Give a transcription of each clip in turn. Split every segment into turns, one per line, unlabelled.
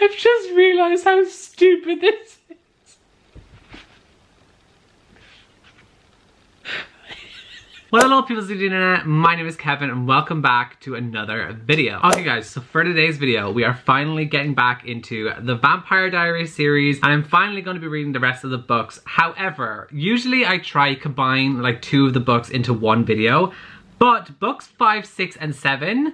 I've just realised how stupid this is. Well, hello people of the internet, my name is Kevin and welcome back to another video. Okay guys, so for today's video, we are finally getting back into the Vampire Diaries series and I'm finally going to be reading the rest of the books. However, usually I try combine like two of the books into one video, but books 5, 6, and 7,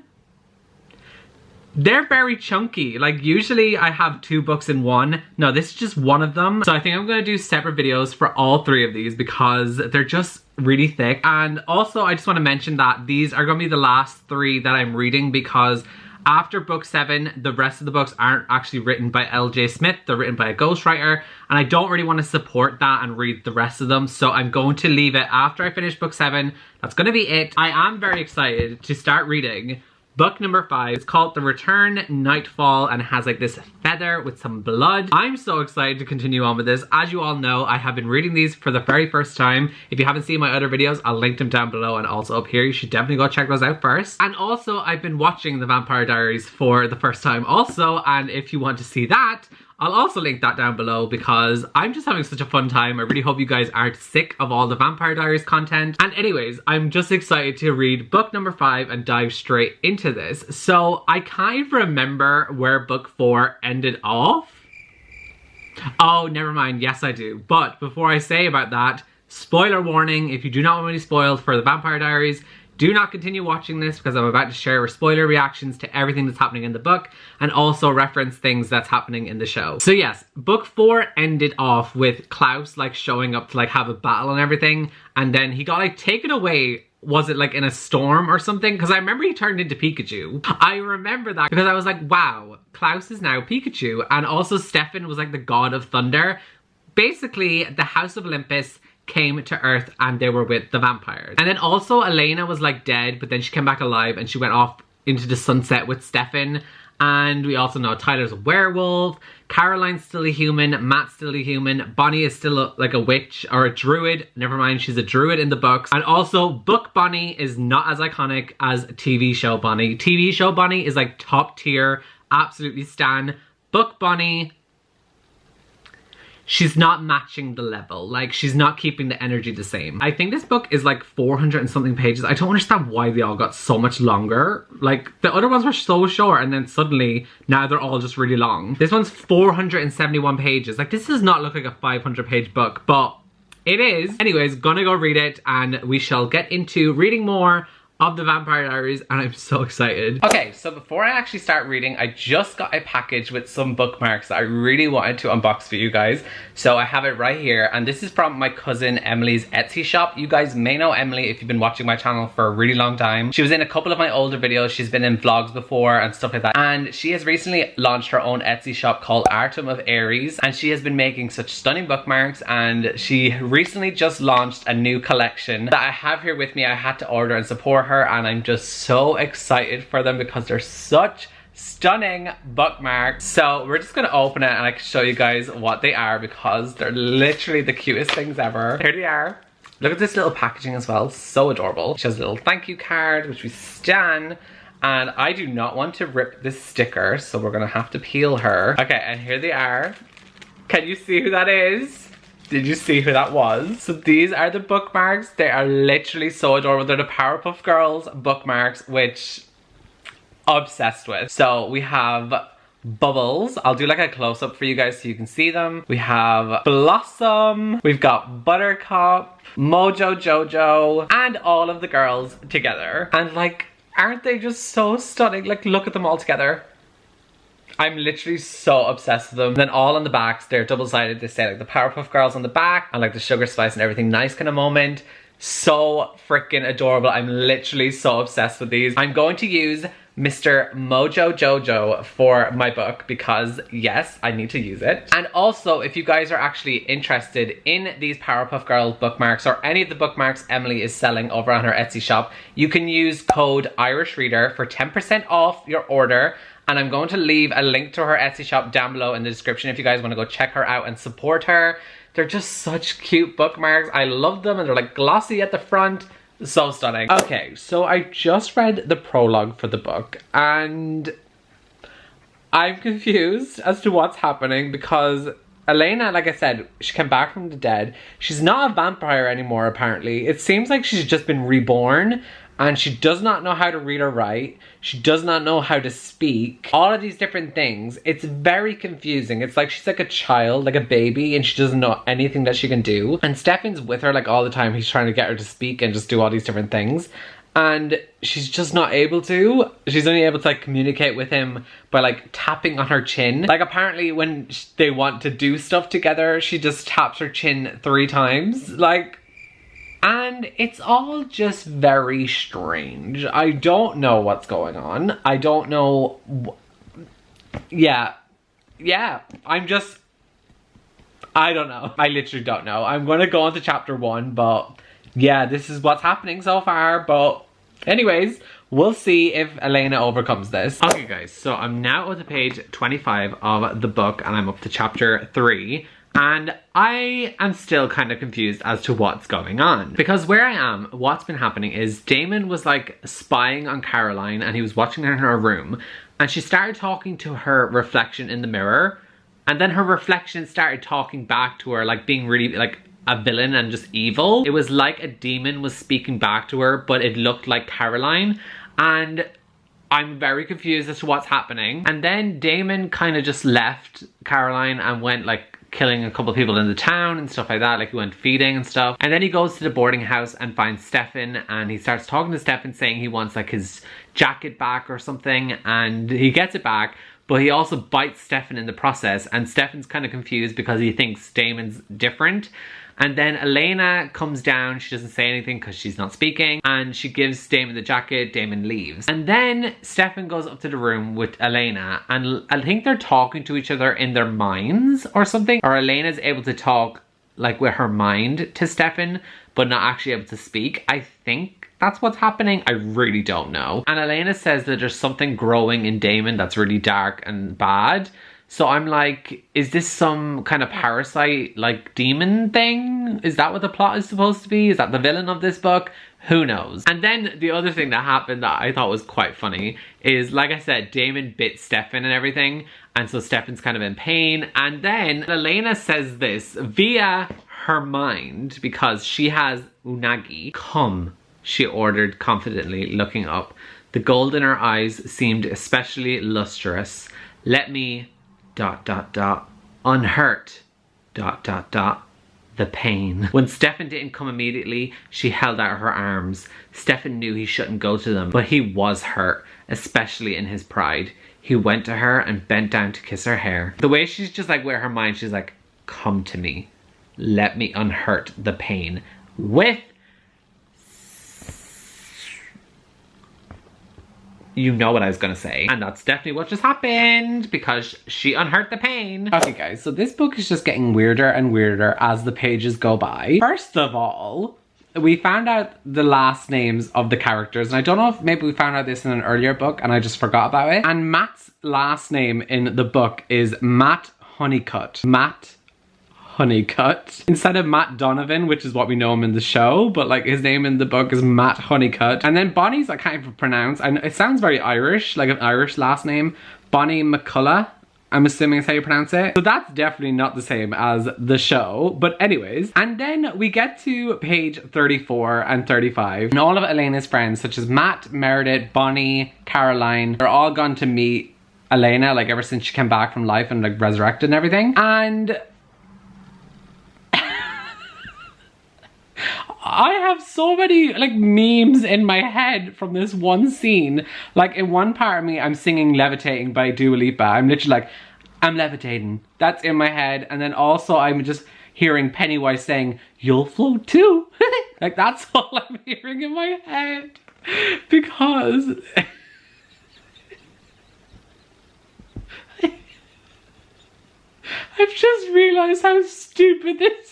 they're very chunky. Like usually I have two books in one. No, this is just one of them. So I think I'm going to do separate videos for all three of these because they're just really thick. And also I just want to mention that these are going to be the last three that I'm reading because after book 7, the rest of the books aren't actually written by L.J. Smith. They're written by a ghostwriter and I don't really want to support that and read the rest of them. So I'm going to leave it after I finish book 7. That's going to be it. I am very excited to start reading book number 5. It's called The Return Nightfall and it has like this feather with some blood. I'm so excited to continue on with this. As you all know, I have been reading these for the very first time. If you haven't seen my other videos, I'll link them down below and also up here. You should definitely go check those out first. And also, I've been watching The Vampire Diaries for the first time also, and if you want to see that, I'll also link that down below because I'm just having such a fun time. I really hope you guys aren't sick of all the Vampire Diaries content. And anyways, I'm just excited to read book number 5 and dive straight into this. So I can't remember where book 4 ended off. Oh, never mind. Yes, I do. But before I say about that, spoiler warning, if you do not want to be spoiled for the Vampire Diaries, do not continue watching this because I'm about to share spoiler reactions to everything that's happening in the book and also reference things that's happening in the show. So yes, book 4 ended off with Klaus like showing up to like have a battle and everything, and then he got like taken away. Was it like in a storm or something? Because I remember he turned into Pikachu. I remember that because I was like, wow, Klaus is now Pikachu. And also Stefan was like the god of thunder. Basically, the House of Olympus came to Earth and they were with the vampires. And then also Elena was like dead, but then she came back alive and she went off into the sunset with Stefan. And we also know Tyler's a werewolf, Caroline's still a human, Matt's still a human, Bonnie is still like a witch or a druid. Never mind, she's a druid in the books. And also book Bonnie is not as iconic as TV show Bonnie. TV show Bonnie is like top tier, absolutely stan. Book Bonnie, she's not matching the level. Like, she's not keeping the energy the same. I think this book is like 400 and something pages. I don't understand why they all got so much longer. Like, the other ones were so short and then suddenly, now they're all just really long. This one's 471 pages. Like, this does not look like a 500 page book, but it is. Anyways, gonna go read it and we shall get into reading more of the Vampire Diaries and I'm so excited. Okay, so before I actually start reading, I just got a package with some bookmarks that I really wanted to unbox for you guys. So I have it right here and this is from my cousin Emily's Etsy shop. You guys may know Emily if you've been watching my channel for a really long time. She was in a couple of my older videos. She's been in vlogs before and stuff like that. And she has recently launched her own Etsy shop called Artem of Aries and she has been making such stunning bookmarks and she recently just launched a new collection that I have here with me. I had to order and support her and I'm just so excited for them because they're such stunning bookmarks. So we're just gonna open it and I can show you guys what they are because they're literally the cutest things ever. Here they are. Look at this little packaging as well, so adorable. She has a little thank you card which we scan and I do not want to rip this sticker so we're gonna have to peel her. Okay, and here they are. Can you see who that is? Did you see who that was? So these are the bookmarks. They are literally so adorable. They're the Powerpuff Girls bookmarks, which obsessed with. So we have Bubbles. I'll do like a close-up for you guys so you can see them. We have Blossom. We've got Buttercup, Mojo Jojo, and all of the girls together. And like, aren't they just so stunning? Like, look at them all together. I'm literally so obsessed with them. And then all on the backs, they're double-sided. They say like the Powerpuff Girls on the back and like the sugar spice and everything nice kind of moment. So freaking adorable. I'm literally so obsessed with these. I'm going to use Mr. Mojo Jojo for my book because yes, I need to use it. And also, if you guys are actually interested in these Powerpuff Girls bookmarks or any of the bookmarks Emily is selling over on her Etsy shop, you can use code IrishReader for 10% off your order. And I'm going to leave a link to her Etsy shop down below in the description if you guys want to go check her out and support her. They're just such cute bookmarks. I love them and they're like glossy at the front. So stunning. Okay, so I just read the prologue for the book and I'm confused as to what's happening because Elena, like I said, she came back from the dead. She's not a vampire anymore, apparently. It seems like she's just been reborn and she does not know how to read or write. She does not know how to speak. All of these different things. It's very confusing. It's like she's like a child, like a baby, and she doesn't know anything that she can do. And Stefan's with her like all the time. He's trying to get her to speak and just do all these different things. And she's just not able to. She's only able to like communicate with him by like tapping on her chin. Like apparently when they want to do stuff together, she just taps her chin 3 times. Like, and it's all just very strange. I don't know what's going on. I don't know. Yeah, I don't know. I literally don't know. I'm gonna go on to chapter 1, but yeah, this is what's happening so far, but anyways, we'll see if Elena overcomes this. Okay guys, so I'm now on to page 25 of the book and I'm up to chapter 3. And I am still kind of confused as to what's going on. Because where I am, what's been happening is Damon was like spying on Caroline and he was watching her in her room. And she started talking to her reflection in the mirror. And then her reflection started talking back to her, like being really like a villain and just evil. It was like a demon was speaking back to her, but it looked like Caroline. And I'm very confused as to what's happening. And then Damon kind of just left Caroline and went like killing a couple of people in the town and stuff like that. Like he went feeding and stuff. And then he goes to the boarding house and finds Stefan and he starts talking to Stefan saying he wants like his jacket back or something, and he gets it back. But he also bites Stefan in the process, and Stefan's kind of confused because he thinks Damon's different. And then Elena comes down, she doesn't say anything because she's not speaking, and she gives Damon the jacket, Damon leaves. And then Stefan goes up to the room with Elena, and I think they're talking to each other in their minds or something. Or Elena's able to talk like with her mind to Stefan, but not actually able to speak. I think that's what's happening. I really don't know. And Elena says that there's something growing in Damon that's really dark and bad. So I'm like, is this some kind of parasite, like demon thing? Is that what the plot is supposed to be? Is that the villain of this book? Who knows? And then the other thing that happened that I thought was quite funny is, like I said, Damon bit Stefan and everything. And so Stefan's kind of in pain. And then Elena says this via her mind because she has unagi. Come, she ordered confidently, looking up. The gold in her eyes seemed especially lustrous. Let me... ... unhurt ... the pain. When Stefan didn't come immediately, she held out her arms. Stefan knew he shouldn't go to them, but he was hurt, especially in his pride. He went to her and bent down to kiss her hair. The way she's just like with her mind, she's like, come to me. Let me unhurt the pain with... You know what I was gonna say. And that's definitely what just happened because she unhurt the pain. Okay guys, so this book is just getting weirder and weirder as the pages go by. First of all, we found out the last names of the characters. And I don't know if maybe we found out this in an earlier book and I just forgot about it. And Matt's last name in the book is Matt Honeycutt. Matt Honeycutt instead of Matt Donovan, which is what we know him in the show, but like his name in the book is Matt Honeycutt. And then Bonnie's I can't even pronounce, and it sounds very Irish, like an Irish last name. Bonnie McCullough, I'm assuming is how you pronounce it. So that's definitely not the same as the show, but anyways. And then we get to page 34 and 35, and all of Elena's friends such as Matt, Meredith, Bonnie, Caroline, are all gone to meet Elena like ever since she came back from life and like resurrected and everything. And I have so many like memes in my head from this one scene. Like in one part of me, I'm singing Levitating by Dua Lipa. I'm literally like, I'm levitating. That's in my head. And then also I'm just hearing Pennywise saying, you'll float too. Like that's all I'm hearing in my head. Because... I've just realized how stupid this is.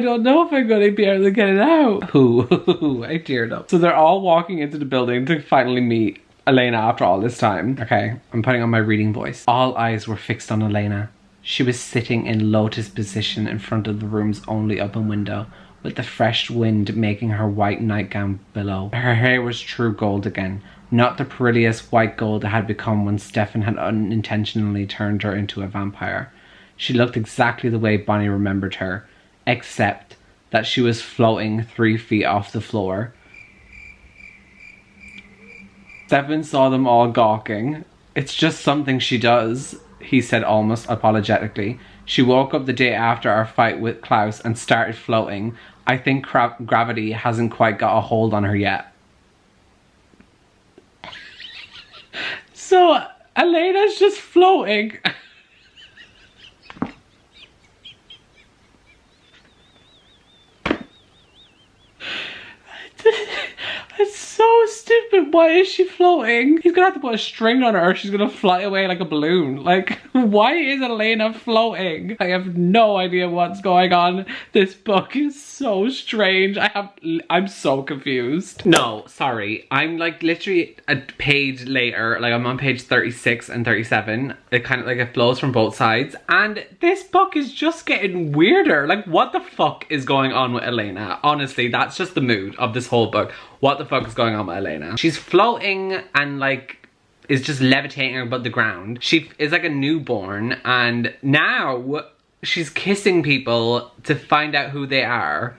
I don't know if I'm gonna be able to get it out. Ooh, I teared up. So they're all walking into the building to finally meet Elena after all this time. Okay, I'm putting on my reading voice. All eyes were fixed on Elena. She was sitting in lotus position in front of the room's only open window, with the fresh wind making her white nightgown billow. Her hair was true gold again, not the prettiest white gold it had become when Stefan had unintentionally turned her into a vampire. She looked exactly the way Bonnie remembered her, except that she was floating 3 feet off the floor. Stefan saw them all gawking. "It's just something she does," he said almost apologetically. "She woke up the day after our fight with Klaus and started floating. I think gravity hasn't quite got a hold on her yet." So Elena's just floating. It's so stupid. Why is she floating? He's gonna have to put a string on her or she's gonna fly away like a balloon. Like, why is Elena floating? I have no idea what's going on. This book is so strange. I'm so confused. No, sorry. I'm like literally a page later. Like I'm on page 36 and 37. It kind of like it flows from both sides. And this book is just getting weirder. Like what the fuck is going on with Elena? Honestly, that's just the mood of this whole book. What the fuck is going on with Elena? She's floating and like is just levitating above the ground. She is like a newborn and now she's kissing people to find out who they are.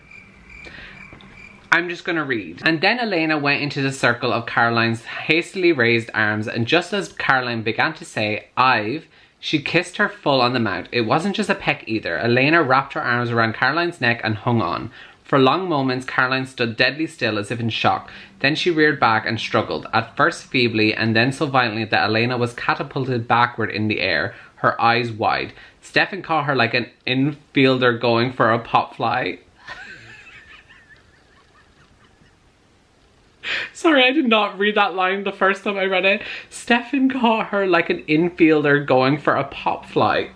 I'm just gonna read. "And then Elena went into the circle of Caroline's hastily raised arms, and just as Caroline began to say, 'I've,' she kissed her full on the mouth. It wasn't just a peck either. Elena wrapped her arms around Caroline's neck and hung on. For long moments, Caroline stood deadly still as if in shock. Then she reared back and struggled, at first feebly and then so violently that Elena was catapulted backward in the air, her eyes wide. Stefan caught her like an infielder going for a pop fly." Sorry, I did not read that line the first time I read it. Stefan caught her like an infielder going for a pop fly.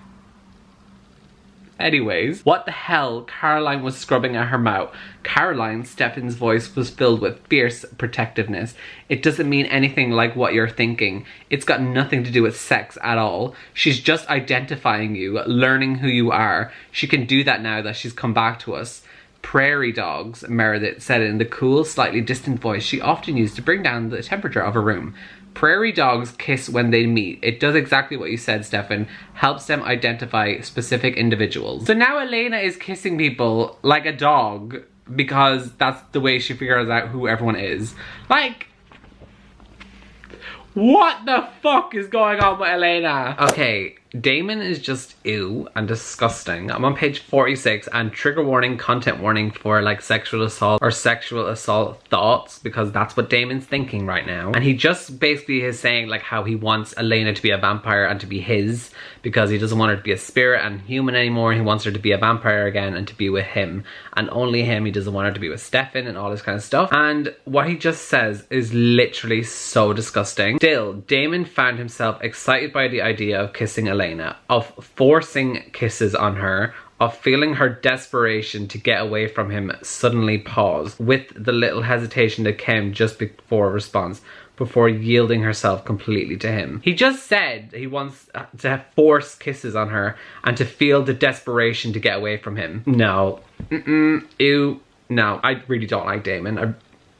Anyways, what the hell? Caroline was scrubbing at her mouth. Caroline, Stefan's voice was filled with fierce protectiveness. "It doesn't mean anything like what you're thinking. It's got nothing to do with sex at all. She's just identifying you, learning who you are. She can do that now that she's come back to us. Prairie dogs," Meredith said in the cool, slightly distant voice she often used to bring down the temperature of a room. "Prairie dogs kiss when they meet. It does exactly what you said, Stefan. Helps them identify specific individuals." So now Elena is kissing people like a dog because that's the way she figures out who everyone is. Like, what the fuck is going on with Elena? Okay, Damon is just ew and disgusting. I'm on page 46 and trigger warning, content warning for like sexual assault or sexual assault thoughts, because that's what Damon's thinking right now. And he just basically is saying like how he wants Elena to be a vampire and to be his, because he doesn't want her to be a spirit and human anymore. He wants her to be a vampire again and to be with him and only him. He doesn't want her to be with Stefan and all this kind of stuff. And what he just says is literally so disgusting. Still, Damon found himself excited by the idea of kissing Elena, of forcing kisses on her, of feeling her desperation to get away from him suddenly pause, with the little hesitation that came just before a response, before yielding herself completely to him. He just said he wants to force kisses on her and to feel the desperation to get away from him. No. Ew. No, I really don't like Damon.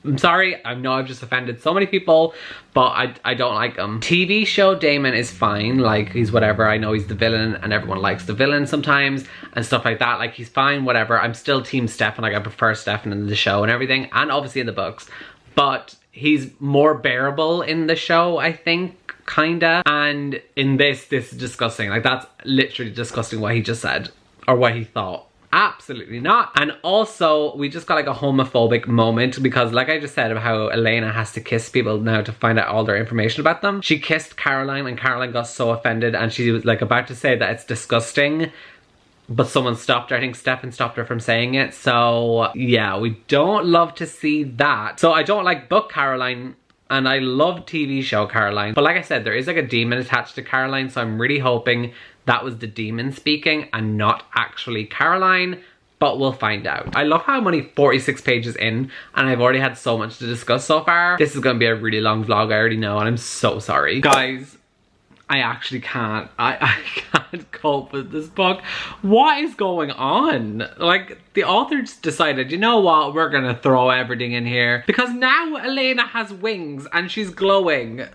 I'm sorry, I know I've just offended so many people, but I don't like him. TV show Damon is fine, like he's whatever. I know he's the villain and everyone likes the villain sometimes and stuff like that. Like he's fine, whatever. I'm still team Stefan, like I prefer Stefan in the show and everything, and obviously in the books. But he's more bearable in the show, I think, kinda. And in this is disgusting. Like that's literally disgusting what he just said, or what he thought. Absolutely not. And also, we just got like a homophobic moment because like I just said about how Elena has to kiss people now to find out all their information about them. She kissed Caroline and Caroline got so offended and she was like about to say that it's disgusting, but someone stopped her. I think Stefan stopped her from saying it. So yeah, we don't love to see that. So I don't like book Caroline and I love TV show Caroline. But like I said, there is like a demon attached to Caroline, so I'm really hoping that was the demon speaking and not actually Caroline. but we'll find out. I love how I'm only 46 pages in and I've already had so much to discuss so far. This is gonna be a really long vlog, I already know, and I'm so sorry. Guys, I actually can't. I can't cope with this book. What is going on? Like, the author just decided, you know what, we're gonna throw everything in here. Because now Elena has wings and she's glowing.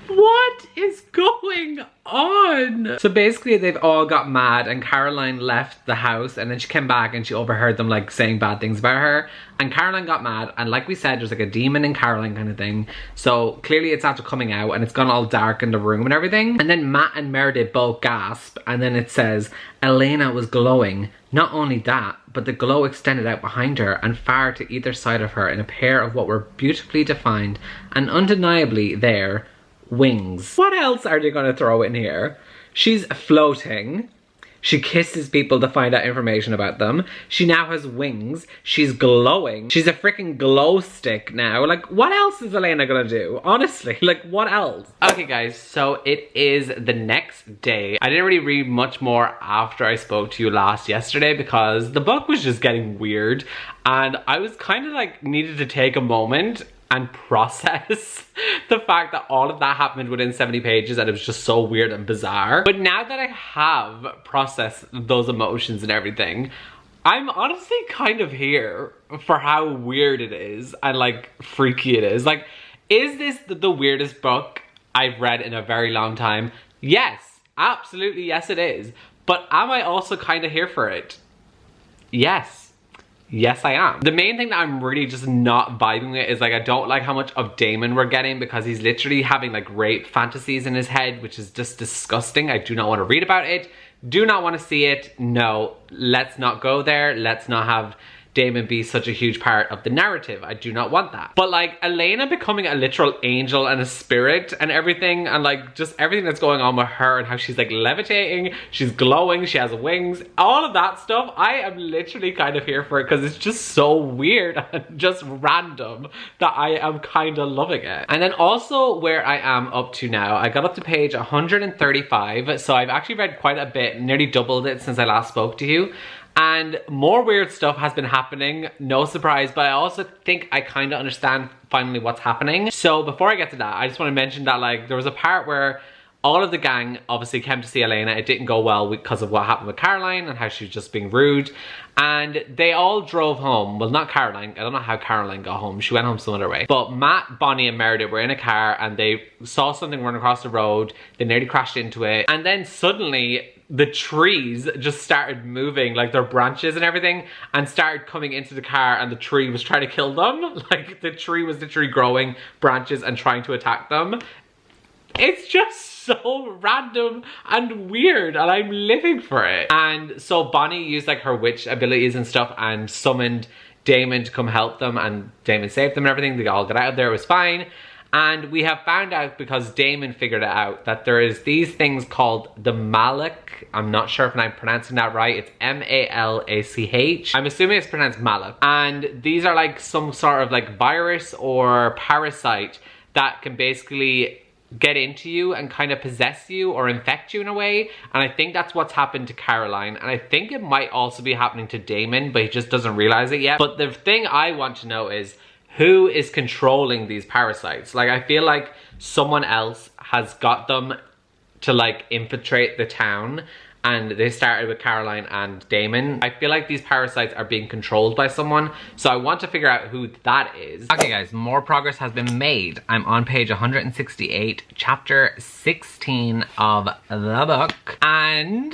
What is going on? So basically they've all got mad and Caroline left the house and then she came back and she overheard them like saying bad things about her, and Caroline got mad, and like we said, there's like a demon in Caroline kind of thing. So clearly it's after coming out and it's gone all dark in the room and everything. And then Matt and Meredith both gasp, and then it says Elena was glowing. Not only that, but the glow extended out behind her and far to either side of her in a pair of what were beautifully defined and undeniably there wings. What else are they gonna throw in here? She's floating. She kisses people to find out information about them. She now has wings. She's glowing. She's a freaking glow stick now. Like, what else is Elena gonna do? Honestly, like, what else? Okay, guys, so it is the next day. I didn't really read much more after I spoke to you yesterday because the book was just getting weird and I was kind of like needed to take a moment and process the fact that all of that happened within 70 pages and it was just so weird and bizarre. But now that I have processed those emotions and everything, I'm honestly kind of here for how weird it is and like freaky it is. Like, is this the weirdest book I've read in a very long time? Yes, absolutely yes it is. But am I also kind of here for it? Yes. Yes, I am. The main thing that I'm really just not vibing with is like, I don't like how much of Damon we're getting because he's literally having like rape fantasies in his head, which is just disgusting. I do not want to read about it. Do not want to see it. No, let's not go there. Let's not have Damon be such a huge part of the narrative. I do not want that. But like Elena becoming a literal angel and a spirit and everything, and like just everything that's going on with her and how she's like levitating, she's glowing, she has wings, all of that stuff, I am literally kind of here for it because it's just so weird and just random that I am kind of loving it. And then also where I am up to now, I got up to page 135, so I've actually read quite a bit, nearly doubled it since I last spoke to you. And more weird stuff has been happening, no surprise, but I also think I kind of understand finally what's happening. So before I get to that, I just want to mention that like there was a part where all of the gang obviously came to see Elena. It didn't go well because of what happened with Caroline and how she was just being rude. And they all drove home. Well, not Caroline. I don't know how Caroline got home. She went home some other way. But Matt, Bonnie, and Meredith were in a car and they saw something run across the road. They nearly crashed into it. And then suddenly the trees just started moving, like their branches and everything, and started coming into the car, and the tree was trying to kill them. Like the tree was literally growing branches and trying to attack them. It's just so random and weird and I'm living for it. And so Bonnie used like her witch abilities and stuff and summoned Damon to come help them, and Damon saved them and everything. They all got out of there, it was fine. And we have found out, because Damon figured it out, that there is these things called the Malak. I'm not sure if I'm pronouncing that right. It's M-A-L-A-C-H. I'm assuming it's pronounced Malak. And these are like some sort of like virus or parasite that can basically get into you and kind of possess you or infect you in a way. And I think that's what's happened to Caroline. And I think it might also be happening to Damon, but he just doesn't realize it yet. But the thing I want to know is, who is controlling these parasites? Like, I feel like someone else has got them to like infiltrate the town, and they started with Caroline and Damon. I feel like these parasites are being controlled by someone, so I want to figure out who that is. Okay guys, more progress has been made. I'm on page 168, chapter 16 of the book, and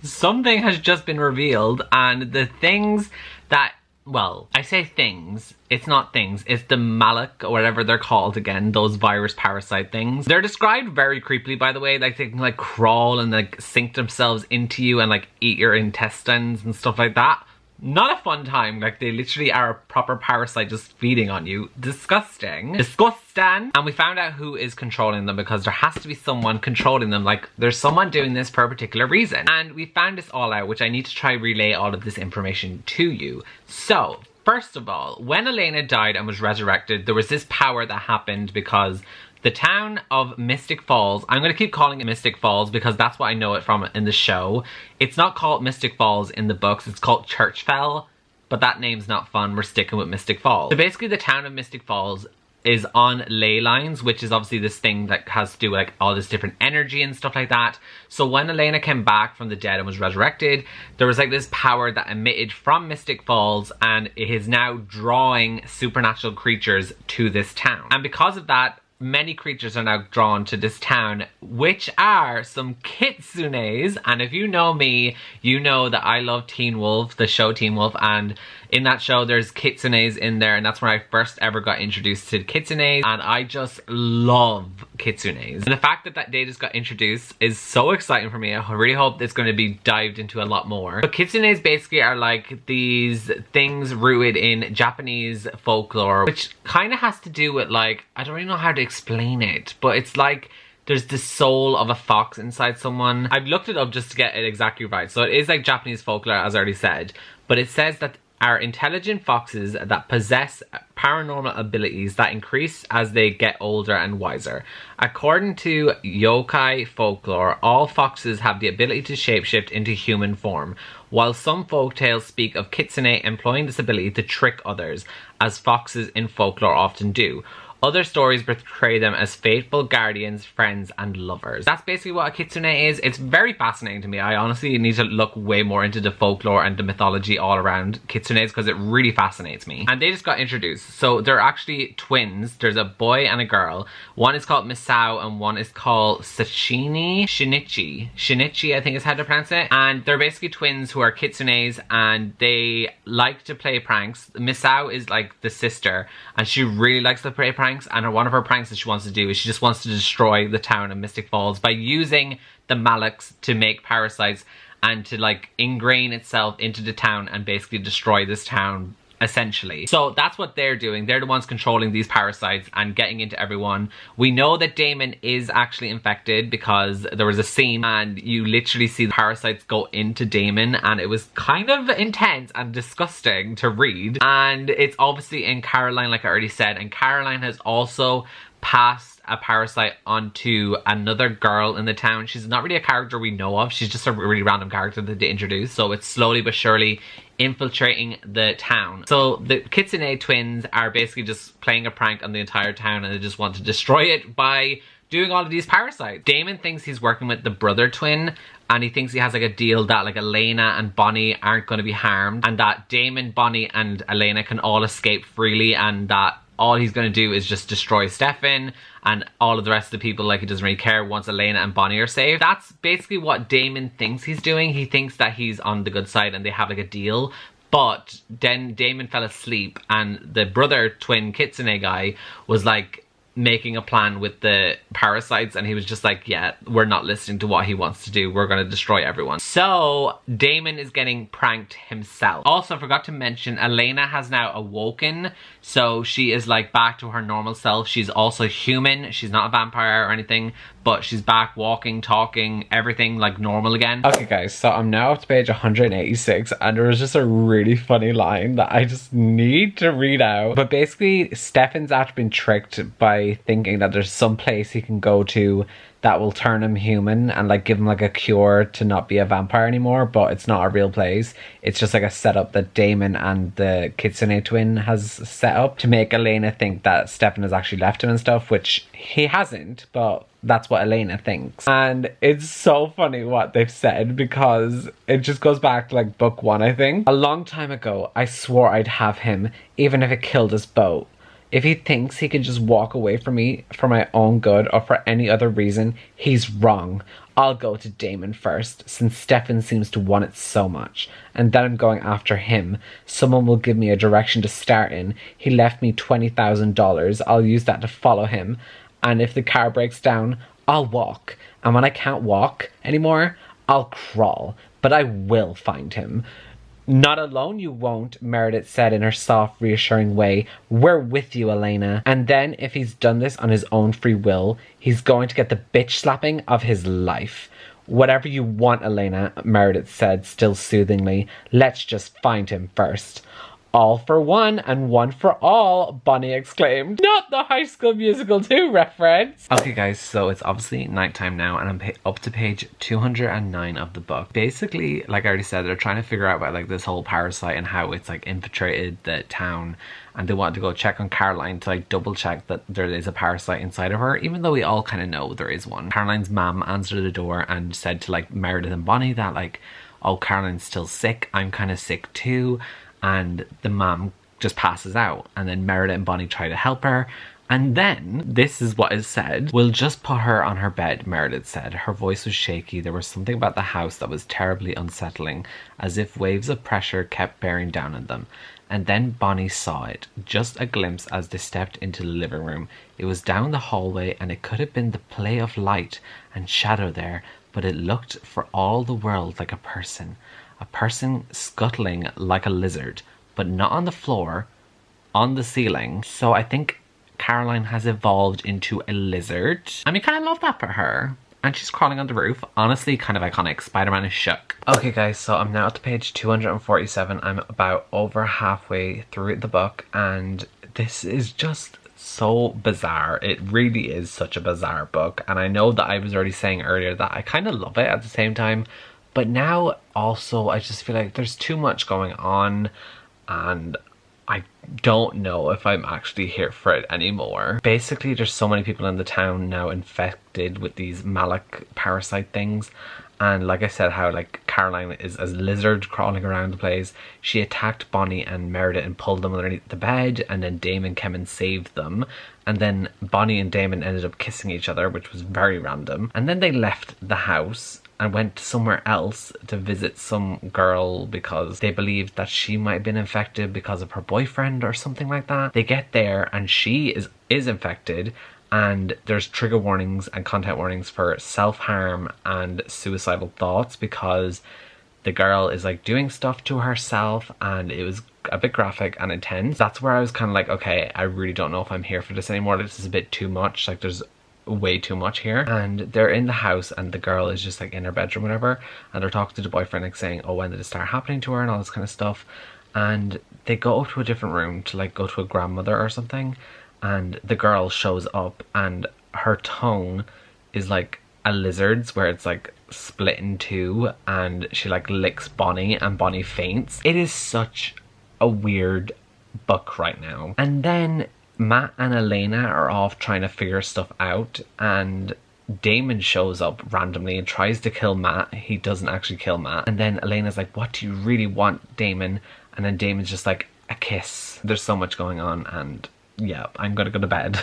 something has just been revealed, and the things that, well, I say things, it's not things, it's the Malak or whatever they're called again, those virus parasite things. They're described very creepily, by the way, like they can like crawl and like sink themselves into you and like eat your intestines and stuff like that. Not a fun time, like they literally are a proper parasite just feeding on you. Disgusting. Disgusting. And we found out who is controlling them, because there has to be someone controlling them, like there's someone doing this for a particular reason. And we found this all out, which I need to try relay all of this information to you. So, first of all, when Elena died and was resurrected, there was this power that happened because The town of Mystic Falls, I'm going to keep calling it Mystic Falls because that's what I know it from in the show. It's not called Mystic Falls in the books, it's called Churchfell, but that name's not fun, we're sticking with Mystic Falls. So basically the town of Mystic Falls is on ley lines, which is obviously this thing that has to do with like all this different energy and stuff like that. So when Elena came back from the dead and was resurrected, there was like this power that emitted from Mystic Falls, and it is now drawing supernatural creatures to this town. And because of that, many creatures are now drawn to this town, which are some kitsunes. And if you know me, you know that I love Teen Wolf, the show Teen Wolf, and in that show there's kitsunes in there, and that's when I first ever got introduced to kitsunes, and I just love kitsunes. And the fact that they just got introduced is so exciting for me. I really hope it's going to be dived into a lot more. But kitsunes basically are like these things rooted in Japanese folklore, which kind of has to do with like, I don't really know how to explain it, but it's like there's the soul of a fox inside someone. I've looked it up just to get it exactly right. So it is like Japanese folklore, as I already said, but it says that are intelligent foxes that possess paranormal abilities that increase as they get older and wiser. According to yokai folklore, all foxes have the ability to shapeshift into human form, while some folktales speak of kitsune employing this ability to trick others, as foxes in folklore often do. Other stories portray them as faithful guardians, friends, and lovers. That's basically what a kitsune is. It's very fascinating to me. I honestly need to look way more into the folklore and the mythology all around kitsunes because it really fascinates me. And they just got introduced. So they're actually twins. There's a boy and a girl. One is called Misao and one is called Shinichi. Shinichi, I think is how to pronounce it. And they're basically twins who are kitsunes, and they like to play pranks. Misao is like the sister, and she really likes to play pranks. And one of her pranks that she wants to do is she just wants to destroy the town of Mystic Falls by using the Malaks to make parasites and to like ingrain itself into the town and basically destroy this town essentially. So that's what they're doing. They're the ones controlling these parasites and getting into everyone. We know that Damon is actually infected because there was a scene and you literally see the parasites go into Damon, and it was kind of intense and disgusting to read. And it's obviously in Caroline, like I already said, and Caroline has also passed a parasite onto another girl in the town. She's not really a character we know of. She's just a really random character that they introduced. So it's slowly but surely infiltrating the town. So the Kitsune twins are basically just playing a prank on the entire town, and they just want to destroy it by doing all of these parasites. Damon thinks he's working with the brother twin, and he thinks he has like a deal that like Elena and Bonnie aren't going to be harmed, and that Damon, Bonnie, and Elena can all escape freely, and that all he's going to do is just destroy Stefan and all of the rest of the people. Like, he doesn't really care once Elena and Bonnie are saved. That's basically what Damon thinks he's doing. He thinks that he's on the good side and they have like a deal. But then Damon fell asleep, and the brother twin Kitsune guy was like making a plan with the parasites, and he was just like, yeah, we're not listening to what he wants to do, we're gonna destroy everyone. So Damon is getting pranked himself. Also, I forgot to mention, Elena has now awoken, so she is like back to her normal self. She's also human, she's not a vampire or anything, but she's back walking, talking, everything like normal again. Okay guys, so I'm now up to page 186, and there was just a really funny line that I just need to read out. But basically, Stefan's actually been tricked by thinking that there's some place he can go to that will turn him human and like give him like a cure to not be a vampire anymore, but it's not a real place. It's just like a setup that Damon and the Kitsune twin has set up to make Elena think that Stefan has actually left him and stuff, which he hasn't, but that's what Elena thinks. And it's so funny what they've said, because it just goes back to like book 1, I think. A long time ago, I swore I'd have him, even if it killed us both. If he thinks he can just walk away from me for my own good or for any other reason, he's wrong. I'll go to Damon first, since Stefan seems to want it so much. And then I'm going after him. Someone will give me a direction to start in. He left me $20,000. I'll use that to follow him. And if the car breaks down, I'll walk. And when I can't walk anymore, I'll crawl. But I will find him. Not alone you won't, Meredith said in her soft, reassuring way. We're with you, Elena. And then, if he's done this on his own free will, he's going to get the bitch slapping of his life. Whatever you want, Elena, Meredith said, still soothingly. Let's just find him first. All for one and one for all, Bonnie exclaimed. Not the High School Musical 2 reference. Okay guys, so it's obviously nighttime now and I'm up to page 209 of the book. Basically, like I already said, they're trying to figure out about like this whole parasite and how it's like infiltrated the town, and they want to go check on Caroline to like double check that there is a parasite inside of her, even though we all kind of know there is one. Caroline's mom answered the door and said to like Meredith and Bonnie that like, oh, Caroline's still sick, I'm kind of sick too. And the mom just passes out, and then Meredith and Bonnie try to help her, and then this is what is said. We'll just put her on her bed, Meredith said. Her voice was shaky. There was something about the house that was terribly unsettling, as if waves of pressure kept bearing down on them. And then Bonnie saw it, just a glimpse as they stepped into the living room. It was down the hallway, and it could have been the play of light and shadow there, but it looked for all the world like a person scuttling like a lizard, but not on the floor, on the ceiling. So I think Caroline has evolved into a lizard. I mean, kind of love that for her. And she's crawling on the roof. Honestly, kind of iconic. Spider-Man is shook. Okay guys, so I'm now at the page 247. I'm about over halfway through the book, and this is just so bizarre. It really is such a bizarre book, and I know that I was already saying earlier that I kind of love it at the same time. But now also I just feel like there's too much going on and I don't know if I'm actually here for it anymore. Basically, there's so many people in the town now infected with these Malik parasite things. And like I said, how like Caroline is a lizard crawling around the place. She attacked Bonnie and Meredith and pulled them underneath the bed, and then Damon came and saved them. And then Bonnie and Damon ended up kissing each other, which was very random. And then they left the house and went somewhere else to visit some girl because they believed that she might have been infected because of her boyfriend or something like that. They get there and she is infected, and there's trigger warnings and content warnings for self-harm and suicidal thoughts because the girl is like doing stuff to herself, and it was a bit graphic and intense. That's where I was kind of like, okay, I really don't know if I'm here for this anymore. This is a bit too much. Like, there's way too much here. And they're in the house and the girl is just like in her bedroom, whatever, and they're talking to the boyfriend, like saying, oh, when did it start happening to her and all this kind of stuff. And they go to a different room to like go to a grandmother or something, and the girl shows up and her tongue is like a lizard's, where it's like split in two, and she like licks Bonnie and Bonnie faints. It is such a weird book right now. And then Matt and Elena are off trying to figure stuff out, and Damon shows up randomly and tries to kill Matt. He doesn't actually kill Matt. And then Elena's like, what do you really want, Damon? And then Damon's just like, a kiss. There's so much going on, and yeah, I'm gonna go to bed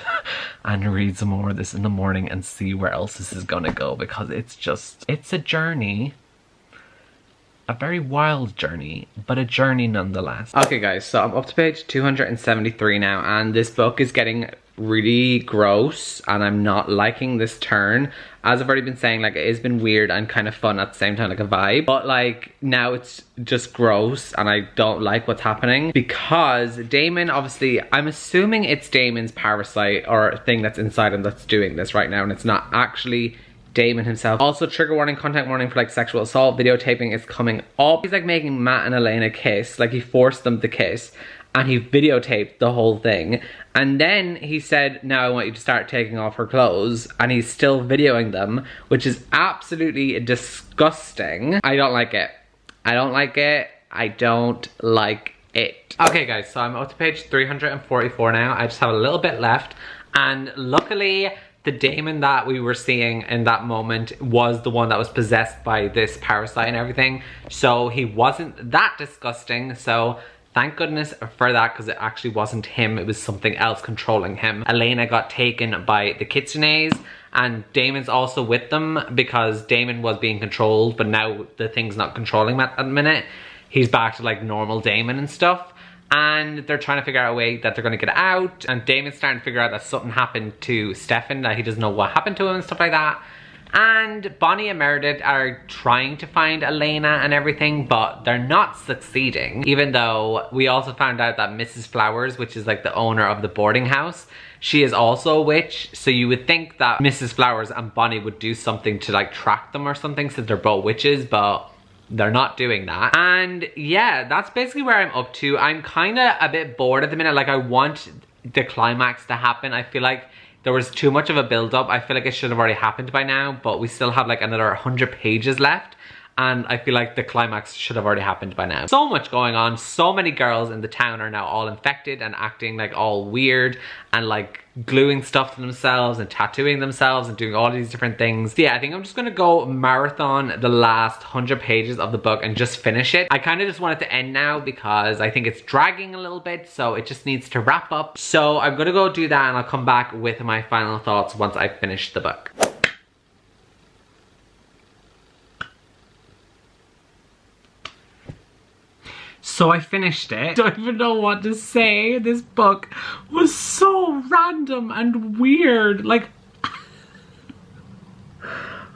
and read some more of this in the morning and see where else this is gonna go, because it's a journey. A very wild journey, but a journey nonetheless. Okay guys, so I'm up to page 273 now, and this book is getting really gross and I'm not liking this turn. As I've already been saying, like, it has been weird and kind of fun at the same time, like a vibe, but like now it's just gross and I don't like what's happening, because Damon, obviously I'm assuming it's Damon's parasite or thing that's inside him that's doing this right now, and it's not actually Damon himself. Also, trigger warning, content warning for like sexual assault. Videotaping is coming up. He's like making Matt and Elena kiss, like he forced them to kiss, and he videotaped the whole thing. And then he said, now I want you to start taking off her clothes, and he's still videoing them, which is absolutely disgusting. I don't like it. I don't like it. I don't like it. Okay guys, so I'm up to page 344 now. I just have a little bit left, and luckily the Damon that we were seeing in that moment was the one that was possessed by this parasite and everything. So he wasn't that disgusting. So thank goodness for that, because it actually wasn't him. It was something else controlling him. Elena got taken by the Kitsunes, and Damon's also with them because Damon was being controlled, but now the thing's not controlling him at the minute. He's back to like normal Damon and stuff. And they're trying to figure out a way that they're going to get out, and Damon's starting to figure out that something happened to Stefan, that he doesn't know what happened to him and stuff like that. And Bonnie and Meredith are trying to find Elena and everything, but they're not succeeding, even though we also found out that Mrs. Flowers, which is like the owner of the boarding house, she is also a witch. So you would think that Mrs. Flowers and Bonnie would do something to like track them or something, since they're both witches, but they're not doing that. And yeah, that's basically where I'm up to. I'm kind of a bit bored at the minute. Like, I want the climax to happen. I feel like there was too much of a build-up. I feel like it should have already happened by now, but we still have like another 100 pages left. And I feel like the climax should have already happened by now. So much going on. So many girls in the town are now all infected and acting like all weird and like gluing stuff to themselves and tattooing themselves and doing all these different things. So yeah, I think I'm just gonna go marathon the last 100 pages of the book and just finish it. I kind of just want it to end now because I think it's dragging a little bit, so it just needs to wrap up. So I'm gonna go do that and I'll come back with my final thoughts once I finish the book. So I finished it. Don't even know what to say. This book was so random and weird. Like,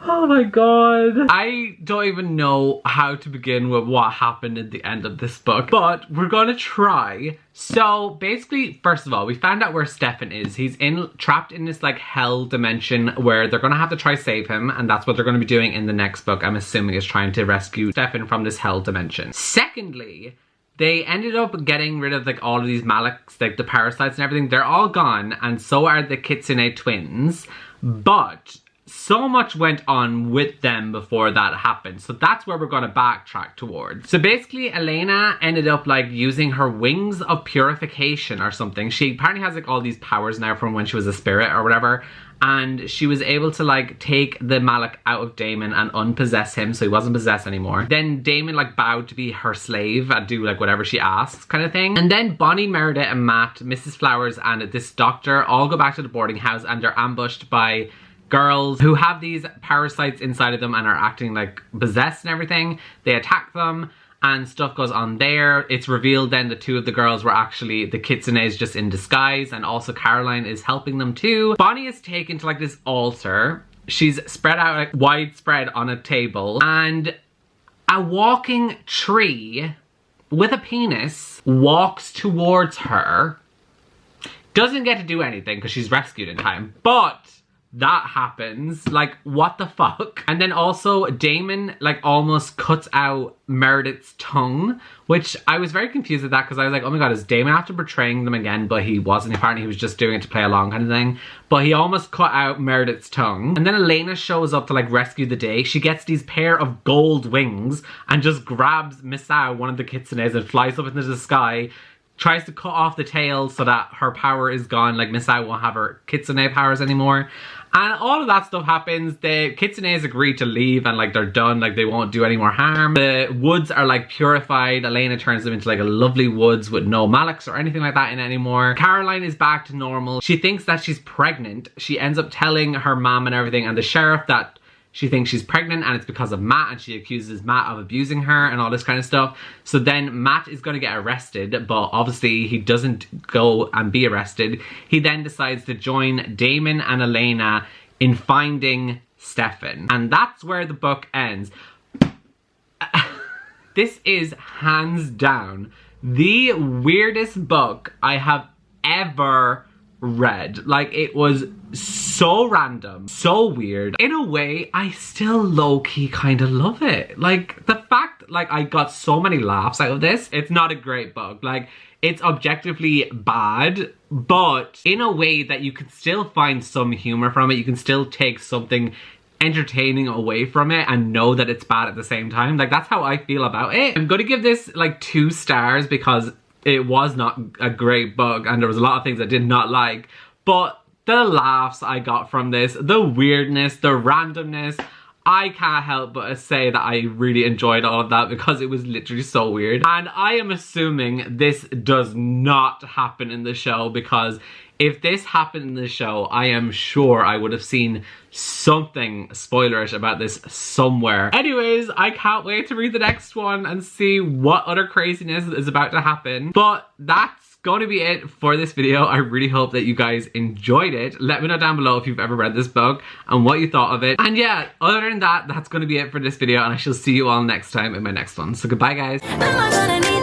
oh my god. I don't even know how to begin with what happened at the end of this book, but we're gonna try. So basically, first of all, we found out where Stefan is. He's trapped in this like hell dimension where they're gonna have to try save him, and that's what they're gonna be doing in the next book, I'm assuming, is trying to rescue Stefan from this hell dimension. Secondly, they ended up getting rid of like all of these Malaks, like the parasites and everything. They're all gone, and so are the Kitsune twins. But so much went on with them before that happened. So that's where we're gonna backtrack towards. So basically, Elena ended up like using her wings of purification or something. She apparently has like all these powers now from when she was a spirit or whatever. And she was able to like take the Malak out of Damon and unpossess him, so he wasn't possessed anymore. Then Damon like bowed to be her slave and do like whatever she asks kind of thing. And then Bonnie, Meredith and Matt, Mrs. Flowers and this doctor all go back to the boarding house and they're ambushed by girls who have these parasites inside of them and are acting like possessed and everything. They attack them and stuff goes on there. It's revealed then the two of the girls were actually the Kitsunes just in disguise, and also Caroline is helping them too. Bonnie is taken to like this altar. She's spread out like widespread on a table, and a walking tree with a penis walks towards her. Doesn't get to do anything because she's rescued in time, but that happens. Like, what the fuck? And then also Damon like almost cuts out Meredith's tongue, which I was very confused with that because I was like, oh my god, is Damon after betraying them again? But he wasn't. Apparently he was just doing it to play along kind of thing. But he almost cut out Meredith's tongue. And then Elena shows up to like rescue the day. She gets these pair of gold wings and just grabs Misao, one of the Kitsunes, and flies up into the sky. Tries to cut off the tail so that her power is gone, like Misao won't have her Kitsune powers anymore. And all of that stuff happens. The Kitsunes agree to leave and like they're done, like they won't do any more harm. The woods are like purified. Elena turns them into like a lovely woods with no Malaks or anything like that in it anymore. Caroline is back to normal. She thinks that she's pregnant. She ends up telling her mom and everything and the sheriff that she thinks she's pregnant and it's because of Matt, and she accuses Matt of abusing her and all this kind of stuff. So then Matt is going to get arrested, but obviously he doesn't go and be arrested. He then decides to join Damon and Elena in finding Stefan. And that's where the book ends. This is hands down the weirdest book I have ever read. Like, it was so random, so weird. In a way, I still low-key kind of love it. Like, the fact, like, I got so many laughs out of this. It's not a great book. Like, it's objectively bad, but in a way that you can still find some humor from it. You can still take something entertaining away from it and know that it's bad at the same time. Like, that's how I feel about it. I'm gonna give this like 2 stars because it was not a great book and there was a lot of things I did not like, but the laughs I got from this, the weirdness, the randomness, I can't help but say that I really enjoyed all of that because it was literally so weird. And I am assuming this does not happen in the show, because if this happened in the show, I am sure I would have seen something spoilerish about this somewhere. Anyways, I can't wait to read the next one and see what other craziness is about to happen. But that's going to be it for this video. I really hope that you guys enjoyed it. Let me know down below if you've ever read this book and what you thought of it. And yeah, other than that, that's going to be it for this video, and I shall see you all next time in my next one. So goodbye, guys.